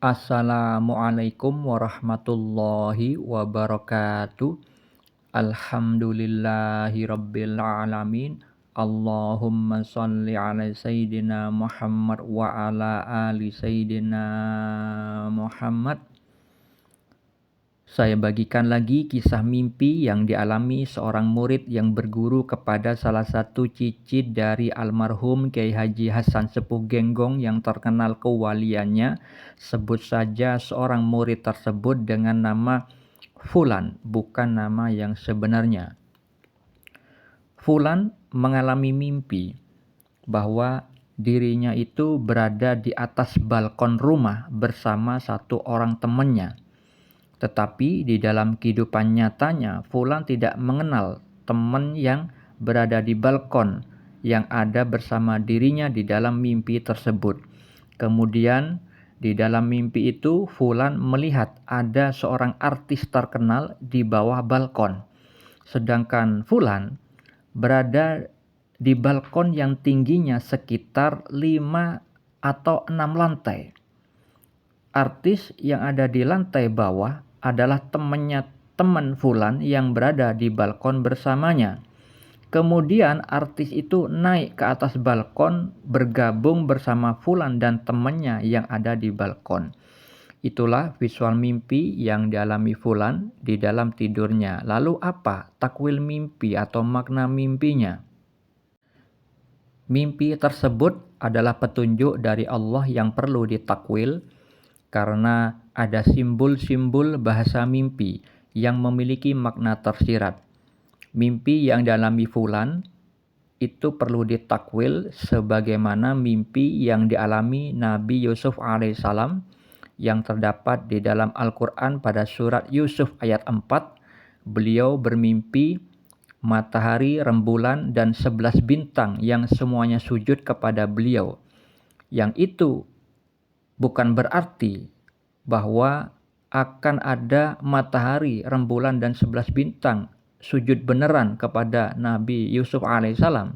Assalamualaikum warahmatullahi wabarakatuh. Alhamdulillahi rabbil alamin. Allahumma sholli ala sayyidina Muhammad wa ala ali sayyidina Muhammad. Saya bagikan lagi kisah mimpi yang dialami seorang murid yang berguru kepada salah satu cicit dari almarhum Kiai Haji Hasan Sepuh Genggong yang terkenal kewaliannya. Sebut saja seorang murid tersebut dengan nama Fulan, bukan nama yang sebenarnya. Fulan mengalami mimpi bahwa dirinya itu berada di atas balkon rumah bersama satu orang temannya. Tetapi di dalam kehidupan nyatanya, Fulan tidak mengenal teman yang berada di balkon yang ada bersama dirinya di dalam mimpi tersebut. Kemudian di dalam mimpi itu, Fulan melihat ada seorang artis terkenal di bawah balkon. Sedangkan Fulan berada di balkon yang tingginya sekitar 5 atau 6 lantai. Artis yang ada di lantai bawah adalah teman Fulan yang berada di balkon bersamanya. Kemudian artis itu naik ke atas balkon bergabung bersama Fulan dan temannya yang ada di balkon. Itulah visual mimpi yang dialami Fulan di dalam tidurnya. Lalu apa takwil mimpi atau makna mimpinya? Mimpi tersebut adalah petunjuk dari Allah yang perlu ditakwil karena ada simbol-simbol bahasa mimpi yang memiliki makna tersirat. Mimpi yang dialami Fulan itu perlu ditakwil sebagaimana mimpi yang dialami Nabi Yusuf alaihissalam yang terdapat di dalam Al-Quran pada surat Yusuf ayat 4. Beliau bermimpi matahari, rembulan, dan 11 bintang yang semuanya sujud kepada beliau. Yang itu bukan berarti bahwa akan ada matahari, rembulan, dan 11 bintang sujud beneran kepada Nabi Yusuf alaihissalam,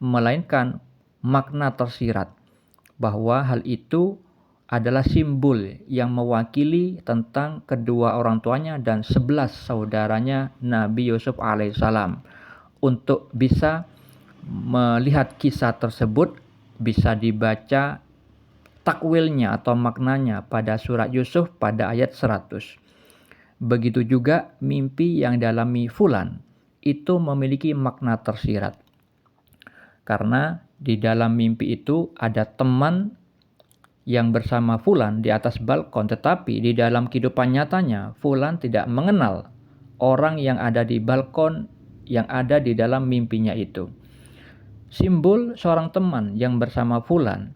melainkan makna tersirat bahwa hal itu adalah simbol yang mewakili tentang kedua orang tuanya dan 11 saudaranya Nabi Yusuf alaihissalam. Untuk bisa melihat kisah tersebut bisa dibaca takwilnya atau maknanya pada surat Yusuf pada ayat 100. Begitu juga mimpi yang dialami Fulan itu memiliki makna tersirat. Karena di dalam mimpi itu ada teman yang bersama Fulan di atas balkon, tetapi di dalam kehidupan nyatanya Fulan tidak mengenal orang yang ada di balkon yang ada di dalam mimpinya itu. Simbol seorang teman yang bersama Fulan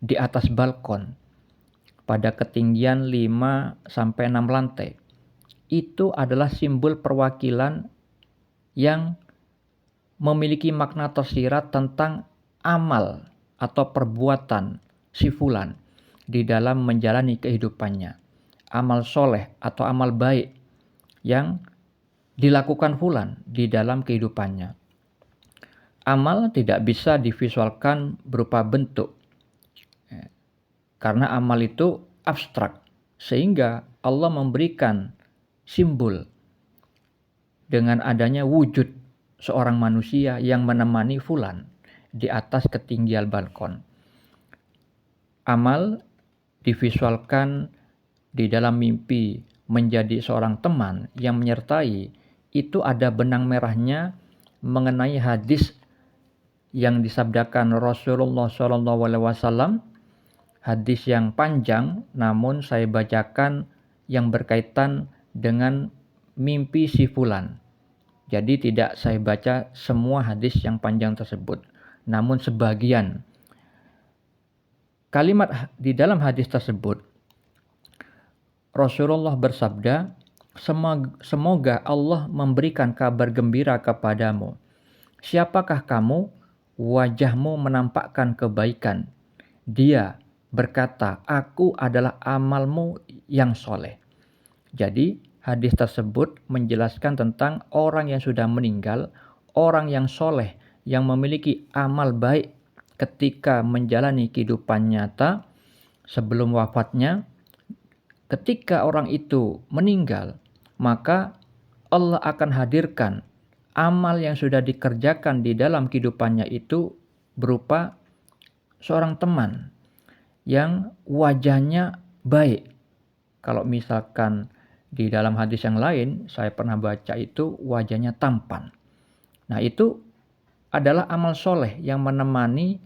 di atas balkon pada ketinggian 5 sampai 6 lantai. Itu adalah simbol perwakilan yang memiliki makna tersirat tentang amal atau perbuatan si Fulan di dalam menjalani kehidupannya. Amal soleh atau amal baik yang dilakukan Fulan di dalam kehidupannya. Amal tidak bisa divisualkan berupa bentuk, karena amal itu abstrak, sehingga Allah memberikan simbol dengan adanya wujud seorang manusia yang menemani Fulan di atas ketinggian balkon. Amal divisualkan di dalam mimpi menjadi seorang teman yang menyertai, itu ada benang merahnya mengenai hadis yang disabdakan Rasulullah SAW, hadis yang panjang, namun saya bacakan yang berkaitan dengan mimpi si Fulan. Jadi tidak saya baca semua hadis yang panjang tersebut, namun sebagian. Kalimat di dalam hadis tersebut, Rasulullah bersabda, semoga Allah memberikan kabar gembira kepadamu. Siapakah kamu? Wajahmu menampakkan kebaikan. Dia berkata, aku adalah amalmu yang soleh. Jadi hadis tersebut menjelaskan tentang orang yang sudah meninggal, orang yang soleh, yang memiliki amal baik ketika menjalani kehidupan nyata, sebelum wafatnya, ketika orang itu meninggal, maka Allah akan hadirkan amal yang sudah dikerjakan di dalam kehidupannya itu berupa seorang teman yang wajahnya baik. Kalau misalkan di dalam hadis yang lain, saya pernah baca itu wajahnya tampan. Nah, itu adalah amal soleh yang menemani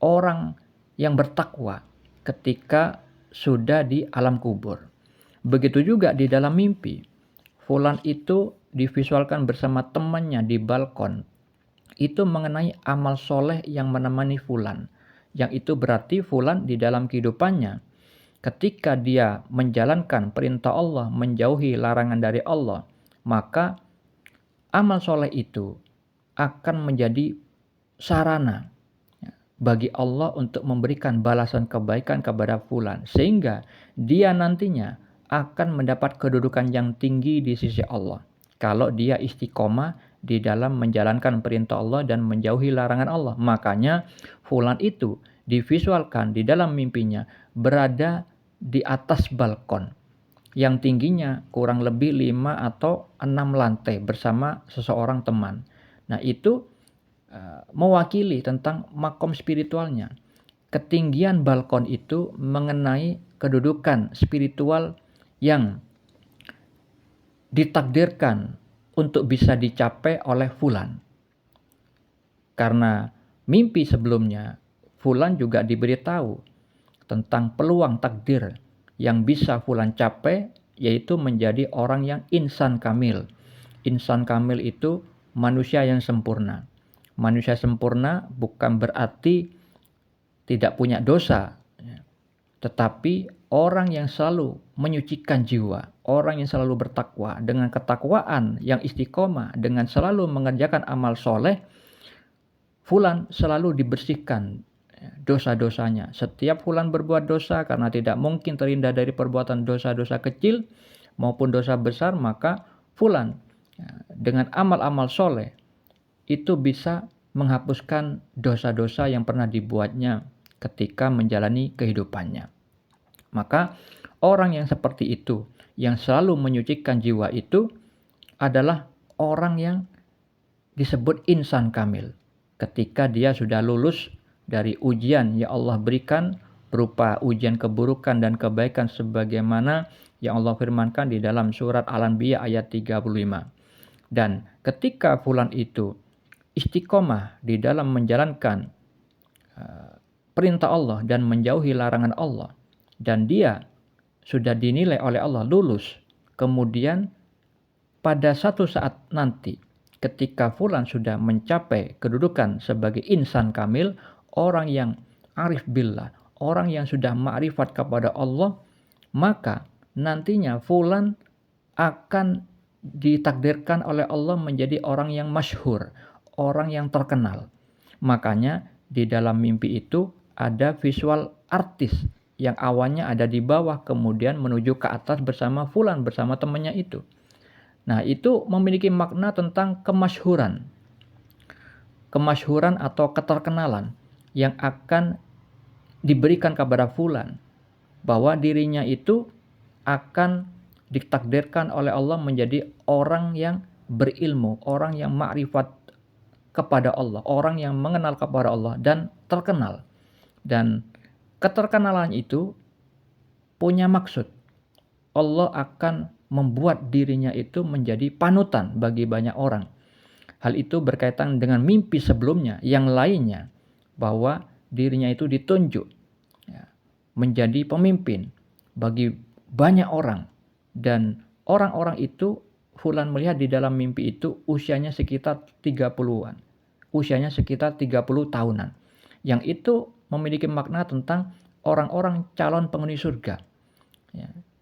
orang yang bertakwa ketika sudah di alam kubur. Begitu juga di dalam mimpi. Fulan itu divisualkan bersama temannya di balkon. Itu mengenai amal soleh yang menemani fulan. Yang itu berarti fulan di dalam kehidupannya, ketika dia menjalankan perintah Allah, menjauhi larangan dari Allah, maka amal soleh itu akan menjadi sarana bagi Allah untuk memberikan balasan kebaikan kepada fulan, sehingga dia nantinya akan mendapat kedudukan yang tinggi di sisi Allah kalau dia istiqomah di dalam menjalankan perintah Allah dan menjauhi larangan Allah. Makanya fulan itu divisualkan di dalam mimpinya berada di atas balkon yang tingginya kurang lebih 5 atau 6 lantai bersama seseorang teman. Nah, itu mewakili tentang makom spiritualnya. Ketinggian balkon itu mengenai kedudukan spiritual yang ditakdirkan untuk bisa dicapai oleh fulan. Karena mimpi sebelumnya, fulan juga diberitahu tentang peluang takdir yang bisa fulan capai, yaitu menjadi orang yang insan kamil. Insan kamil itu manusia yang sempurna. Manusia sempurna bukan berarti tidak punya dosa, tetapi orang yang selalu menyucikan jiwa, orang yang selalu bertakwa, dengan ketakwaan yang istiqomah, dengan selalu mengerjakan amal soleh, fulan selalu dibersihkan dosa-dosanya. Setiap fulan berbuat dosa, karena tidak mungkin terhindar dari perbuatan dosa-dosa kecil maupun dosa besar, maka fulan dengan amal-amal soleh itu bisa menghapuskan dosa-dosa yang pernah dibuatnya ketika menjalani kehidupannya. Maka orang yang seperti itu, yang selalu menyucikan jiwa itu adalah orang yang disebut insan kamil. Ketika dia sudah lulus dari ujian yang Allah berikan berupa ujian keburukan dan kebaikan sebagaimana yang Allah firmankan di dalam surat Al-Anbiya ayat 35. Dan ketika fulan itu istiqomah di dalam menjalankan perintah Allah dan menjauhi larangan Allah, dan dia sudah dinilai oleh Allah lulus, kemudian pada satu saat nanti ketika fulan sudah mencapai kedudukan sebagai insan kamil, orang yang arif billah, orang yang sudah ma'rifat kepada Allah, maka nantinya fulan akan ditakdirkan oleh Allah menjadi orang yang masyhur, orang yang terkenal. Makanya di dalam mimpi itu ada visual artis yang awalnya ada di bawah kemudian menuju ke atas bersama fulan, bersama temannya itu. Nah, itu memiliki makna tentang kemasyhuran. Kemasyhuran atau keterkenalan yang akan diberikan kepada fulan, bahwa dirinya itu akan ditakdirkan oleh Allah menjadi orang yang berilmu, orang yang ma'rifat kepada Allah, orang yang mengenal kepada Allah dan terkenal. Dan keterkenalan itu punya maksud. Allah akan membuat dirinya itu menjadi panutan bagi banyak orang. Hal itu berkaitan dengan mimpi sebelumnya yang lainnya, bahwa dirinya itu ditunjuk menjadi pemimpin bagi banyak orang. Dan orang-orang itu fulan melihat di dalam mimpi itu usianya sekitar 30-an. Usianya sekitar 30 tahunan. Yang itu memiliki makna tentang orang-orang calon penghuni surga.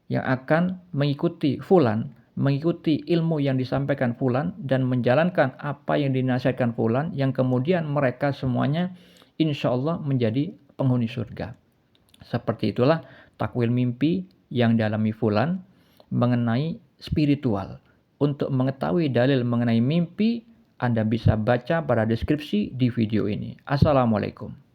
Yang akan mengikuti fulan, mengikuti ilmu yang disampaikan fulan dan menjalankan apa yang dinasihatkan fulan, yang kemudian mereka semuanya insya Allah menjadi penghuni surga. Seperti itulah takwil mimpi yang dialami fulan mengenai spiritual. Untuk mengetahui dalil mengenai mimpi, Anda bisa baca pada deskripsi di video ini. Assalamualaikum.